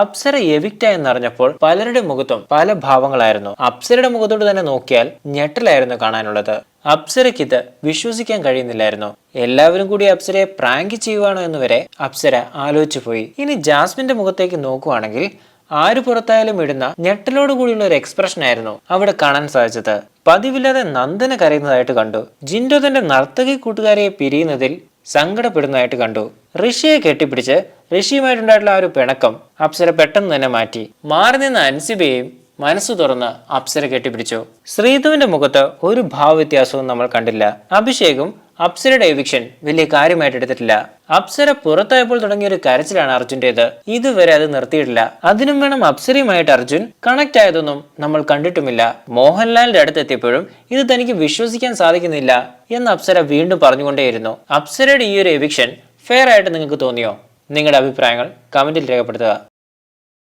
അപ്സര എവിക്റ്റായെന്നറിഞ്ഞപ്പോൾ പലരുടെ മുഖത്തും പല ഭാവങ്ങളായിരുന്നു. അപ്സരയുടെ മുഖത്തോട് തന്നെ നോക്കിയാൽ ഞെട്ടലായിരുന്നു കാണാനുള്ളത്. അപ്സരയ്ക്ക് ഇത് വിശ്വസിക്കാൻ കഴിയുന്നില്ലായിരുന്നു. എല്ലാവരും കൂടി അപ്സരയെ പ്രാങ്ക് ചെയ്യുവാണോ എന്ന് വരെ അപ്സര ആലോചിച്ചു പോയി. ഇനി ജാസ്മിന്റെ മുഖത്തേക്ക് നോക്കുവാണെങ്കിൽ ആര് പുറത്തായാലും ഇടുന്ന ഞെട്ടലോട് കൂടിയുള്ള ഒരു എക്സ്പ്രഷൻ ആയിരുന്നു അവിടെ കാണാൻ സാധിച്ചത്. പതിവില്ലാതെ നന്ദന കരയുന്നതായിട്ട് കണ്ടു. ജിൻഡോ തന്റെ നർത്തകി കൂട്ടുകാരിയെ പിരിയുന്നതിൽ സങ്കടപ്പെടുന്നതായിട്ട് കണ്ടു. ഋഷിയെ കെട്ടിപ്പിടിച്ച് ഋഷിയുമായിട്ടുണ്ടായിട്ടുള്ള ആ ഒരു പിണക്കം അപ്സര പെട്ടെന്ന് തന്നെ മാറി നിന്ന അൻസിബയെയും മനസ്സു തുറന്ന് അപ്സര കെട്ടിപ്പിടിച്ചു. ശ്രീധുവിന്റെ മുഖത്ത് ഒരു ഭാവവ്യത്യാസവും നമ്മൾ കണ്ടില്ല. അഭിഷേകും അപ്സരയുടെ എവിക്ഷൻ വലിയ കാര്യമായിട്ട് എടുത്തിട്ടില്ല. അപ്സര പുറത്തായപ്പോൾ തുടങ്ങിയ ഒരു കരച്ചിലാണ് അർജുന്റേത്. ഇതുവരെ അത് നിർത്തിയിട്ടില്ല. അതിനും വേണം അപ്സരയുമായിട്ട് അർജുൻ കണക്ട് ആയതൊന്നും നമ്മൾ കണ്ടിട്ടുമില്ല. മോഹൻലാലിന്റെ അടുത്തെത്തിയപ്പോഴും ഇത് തനിക്ക് വിശ്വസിക്കാൻ സാധിക്കുന്നില്ല എന്ന് അപ്സര വീണ്ടും പറഞ്ഞുകൊണ്ടേയിരുന്നു. അപ്സരയുടെ ഈ ഒരു എവിക്ഷൻ ഫെയർ ആയിട്ട് നിങ്ങൾക്ക് തോന്നിയോ? നിങ്ങളുടെ അഭിപ്രായങ്ങൾ കമന്റിൽ രേഖപ്പെടുത്തുക.